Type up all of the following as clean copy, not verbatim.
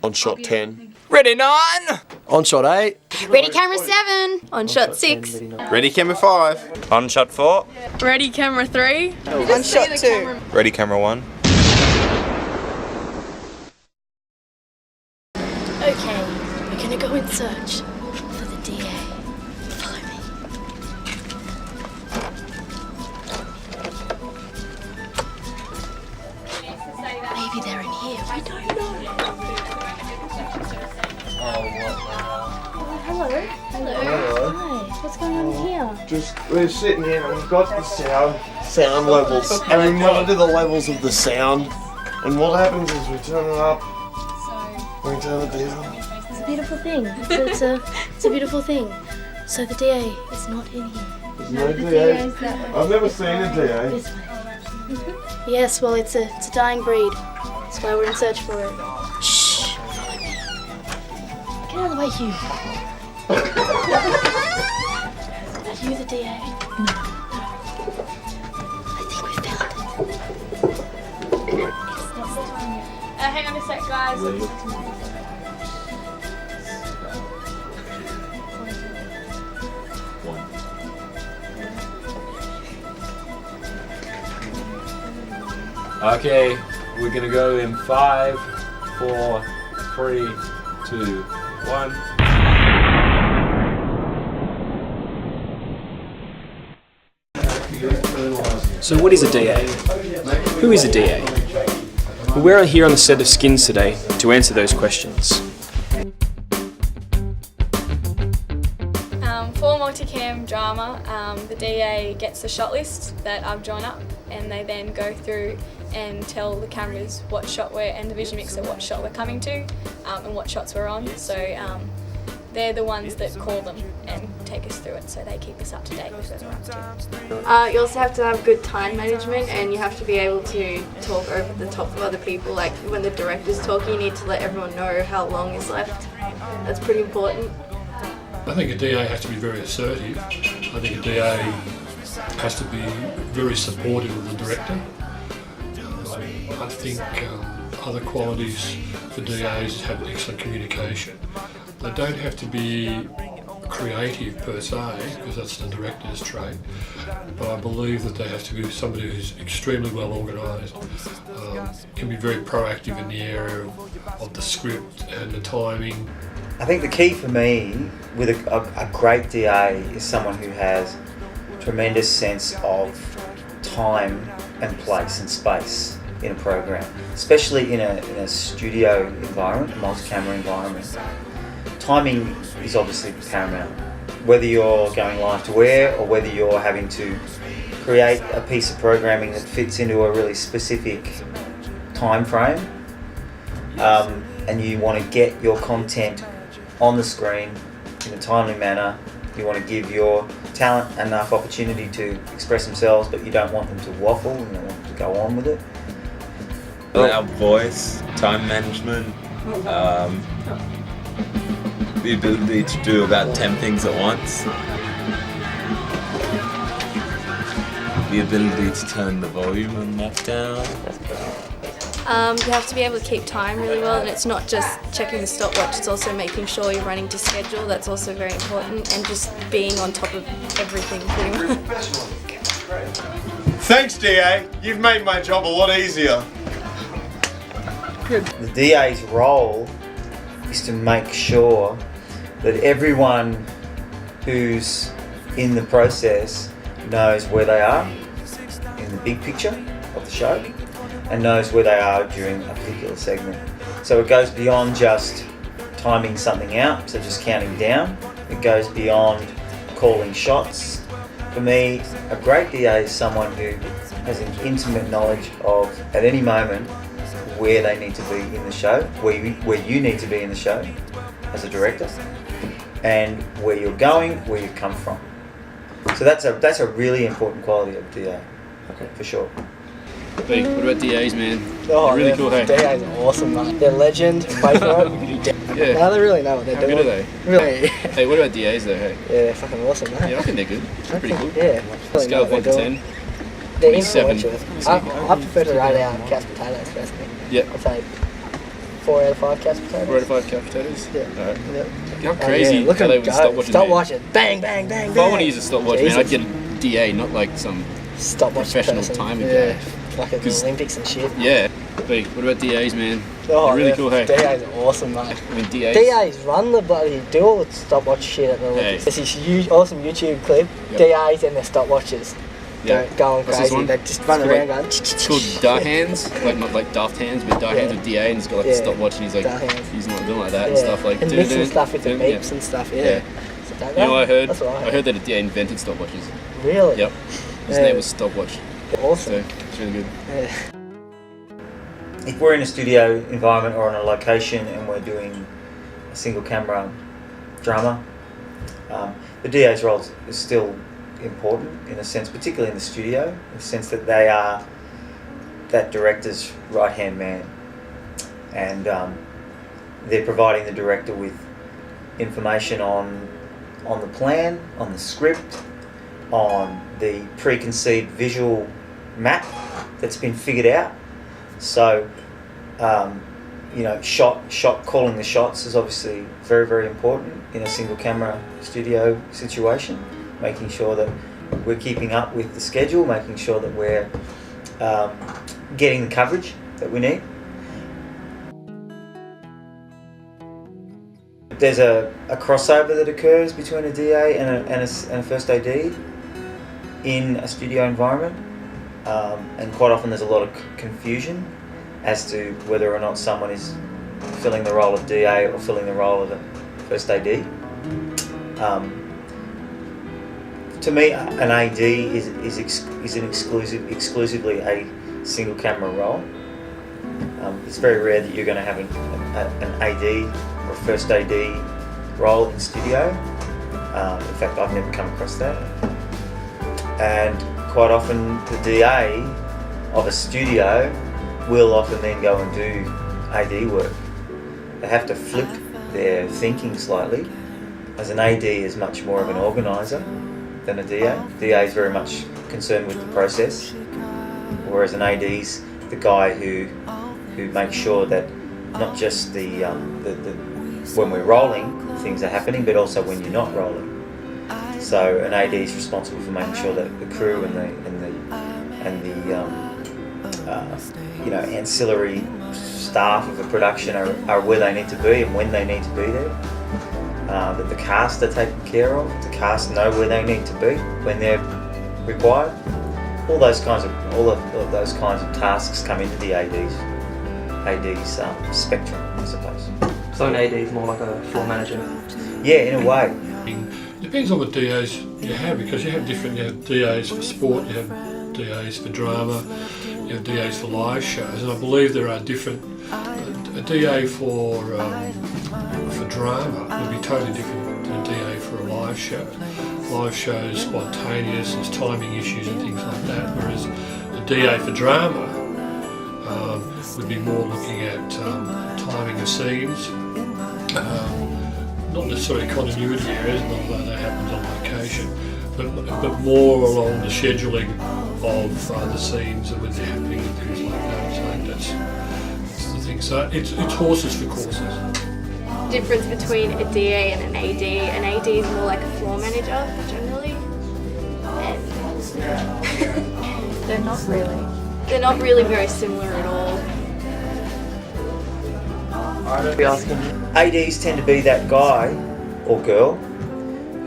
On shot 10. Ready 9. On shot 8. Ready camera 7. On shot 6. Ready camera 5. On shot 4. Ready camera 3. On shot 2. Ready camera 1. Okay, we're gonna go in search for the DA. Follow me. Maybe they're in here. We don't know. Hello. Hello. Hi. What's going on here? We're sitting here and we've got the sound levels. And we monitor the levels of the sound. And what happens is we turn it up, we turn it down. It's a beautiful thing. It's a beautiful thing. So the DA is not in here. There's no DA. I've never seen a DA. This way. Yes, well, it's a dying breed. That's why we're in search for it. Shh! Follow me. Get out of the way, Hugh. Are you the DA? No. I think we found it. Hang on a sec, guys. Okay, we're gonna go in 5, 4, 3, 2, 1. So what is a DA? Who is a DA? Well, we're here on the set of Skins today to answer those questions. For multicam drama, the DA gets the shot list that I've drawn up, and they then go through and tell the cameras what shot and the vision mixer what shot we're coming to, and what shots we're on. So they're the ones that call them and take us through it, so they keep us up to date with where we're up to. You also have to have good time management, and you have to be able to talk over the top of other people. Like when the director's talking, you need to let everyone know how long is left. That's pretty important. I think a DA has to be very assertive. I think a DA has to be very supportive of the director. I think other qualities for DAs have excellent communication. They don't have to be creative per se, because that's the director's trait, but I believe that they have to be somebody who's extremely well organised, can be very proactive in the area of the script and the timing. I think the key for me with a great DA is someone who has tremendous sense of time and place and space in a program, especially in a studio environment, a multi-camera environment. Timing is obviously paramount. Whether you're going live to air or whether you're having to create a piece of programming that fits into a really specific time frame, and you want to get your content on the screen in a timely manner, you want to give your talent enough opportunity to express themselves, but you don't want them to waffle and you want them to go on with it. Our voice, time management, the ability to do about 10 things at once, the ability to turn the volume on that down. You have to be able to keep time really well, and it's not just checking the stopwatch, it's also making sure you're running to schedule. That's also very important, and just being on top of everything pretty much. Thanks, DA. You've made my job a lot easier. The DA's role is to make sure that everyone who's in the process knows where they are in the big picture of the show and knows where they are during a particular segment. So it goes beyond just timing something out, so just counting down. It goes beyond calling shots. For me, a great DA is someone who has an intimate knowledge of, at any moment, where they need to be in the show, where you need to be in the show as a director, and where you're going, where you've come from. So that's a really important quality of DA, for sure. Big. What about DAs, man? Oh, they're really cool, hey? DAs are awesome, man. They're legend. Play for it. Yeah. Now they really know what they're How doing. good are they? Really. Hey, what about DAs though, hey? Yeah, they're fucking awesome, man. Yeah, I think they're good. They're pretty good. Yeah. Really Scale of 1 to 10. They're 7. influential. I prefer to ride out couch potatoes personally. Yeah. I'd say 4 out of 5 couch potatoes. 4 out of 5 couch potatoes? Yeah. Alright. Yeah. How crazy Look are at they him with go. stopwatches? Stopwatch it. Bang, bang, bang, If I bang. want to use a stopwatch, man, I'd Jesus. get a DA, not like some Stopwatch professional person. timing Yeah. guy. Like at the 'Cause- Olympics and shit. Yeah. But what about DAs, man? Oh, They're really yeah. cool, hey? DAs are awesome, mate. I mean, DAs. DAs run the bloody, do all the stopwatch shit at the Olympics. There's this huge, awesome YouTube clip. Yep. DAs and their stopwatches. Yeah. Going What's this crazy. one? They just run It's around called, going. It's called Dart Hands, like not like Daft Hands, but Dart Hands with DA, and he's got like a Yeah. stopwatch, and he's like Dart Hands. he's not doing like that and Yeah. stuff like. And dun, mixing dun, stuff with the dun, beeps and stuff, yeah. Yeah. So don't You know what I heard? That's what I heard that a DA invented stopwatches. Really? Yep. His Yeah. name was Stopwatch. Awesome. So it's really good. Yeah. If we're in a studio environment or on a location and we're doing a single camera drama, the DA's role is still important in a sense, particularly in the studio, in the sense that they are that director's right-hand man, and they're providing the director with information on the plan, on the script, on the preconceived visual map that's been figured out. So, shot calling the shots is obviously very, very important in a single camera studio situation, making sure that we're keeping up with the schedule, making sure that we're getting the coverage that we need. There's a crossover that occurs between a DA and a first AD in a studio environment, and quite often there's a lot of confusion as to whether or not someone is filling the role of DA or filling the role of a first AD. To me, an AD is exclusively a single camera role. It's very rare that you're going to have an AD or a first AD role in studio. In fact, I've never come across that. And quite often the DA of a studio will often then go and do AD work. They have to flip their thinking slightly, as an AD is much more of an organiser than a DA. DA is very much concerned with the process, whereas an AD is the guy who makes sure that not just the when we're rolling things are happening, but also when you're not rolling. So an AD is responsible for making sure that the crew and the ancillary staff of a production are where they need to be and when they need to be there. That the cast are taken care of. The cast know where they need to be when they're required. All of those kinds of tasks come into the AD's spectrum, I suppose. So an AD is more like a floor manager? Yeah, in a way. Depends on what DAs you have, because you have DAs for sport, you have DAs for drama, you have DAs for live shows, and I believe there are different. A DA for drama would be totally different to a DA for a live show. Live shows spontaneous, there's timing issues and things like that, whereas a DA for drama would be more looking at timing of scenes, not necessarily continuity errors, although that happens on location, but more along the scheduling of the scenes and when they're happening and things like that. So that's the thing. So it's horses for courses. Difference between a DA and an AD. An AD is more like a floor manager generally, and they're not really very similar at all. ADs tend to be that guy or girl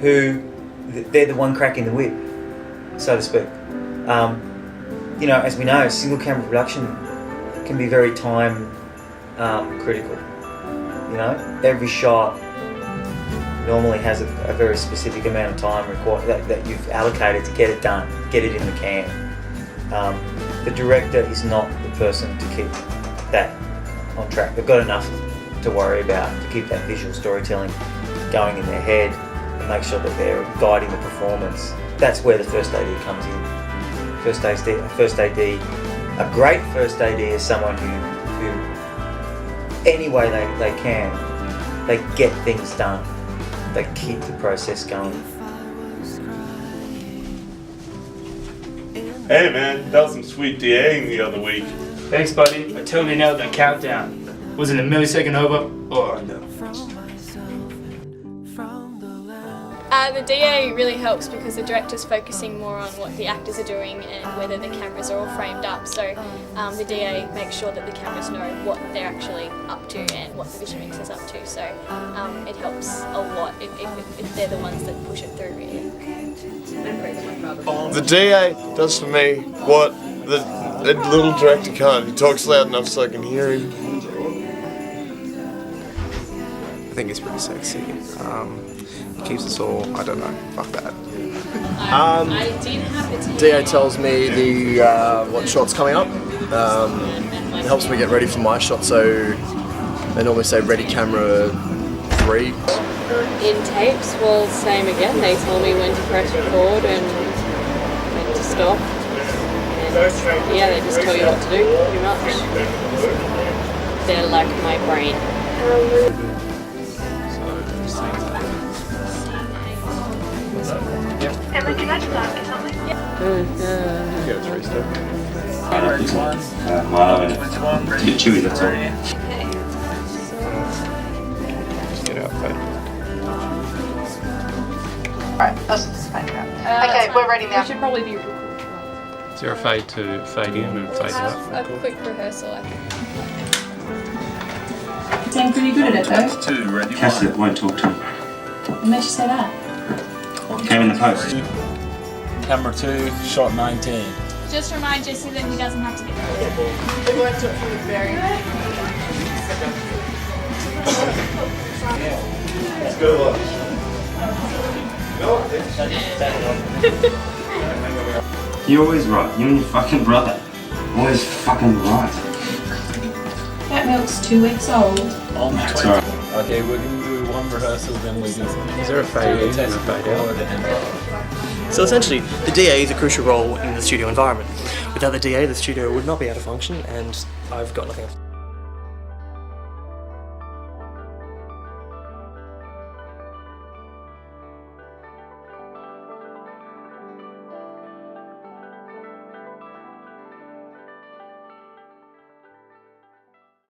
who they're the one cracking the whip, so to speak. As we know, single camera production can be very time critical. Every shot normally has a very specific amount of time required that you've allocated to get it done, get it in the can. The director is not the person to keep that on track. They've got enough to worry about to keep that visual storytelling going in their head and make sure that they're guiding the performance. That's where the first AD comes in. A great first AD is someone who any way they can, they get things done. They keep the process going. Hey man, that was some sweet DAing the other week. Thanks, buddy. I totally nailed that countdown. Was it a millisecond over or no? The DA really helps because the director's focusing more on what the actors are doing and whether the cameras are all framed up. So the DA makes sure that the cameras know what they're actually up to and what the Vision Mix is up to. So it helps a lot if they're the ones that push it through, really. The DA does for me what the little director can't. He talks loud enough so I can hear him. I think it's pretty sexy. It keeps us all, I don't know, fuck that. DA tells me what shot's coming up. It helps me get ready for my shot, so they normally say ready camera 3. In tapes, well, same again. They tell me when to press record and when to stop. And yeah, they just tell you what to do, pretty much. They're like my brain. Emma, can I just ask you something? Go 3-step. Milo and it's a bit chewy, that's all. Just get out fade. Alright, let's just fade out. Okay, we're ready now. We should probably be Is there a fade to fade in and fade out? A quick rehearsal, I think. You sound pretty good at it though. 2, ready. Cassie won't talk to me. What makes you say that? Came in the post. Camera 2, shot 19. Just remind Jesse that he doesn't have to be there. We worked it from the very Let's go. You're always right. You and your fucking brother. Always fucking right. That milk's 2 weeks old. Sorry. Okay, we're going to do one rehearsal, then we can... Is there a fade in and a fade out? So essentially, the DA is a crucial role in the studio environment. Without the DA, the studio would not be able to function, and I've got nothing else.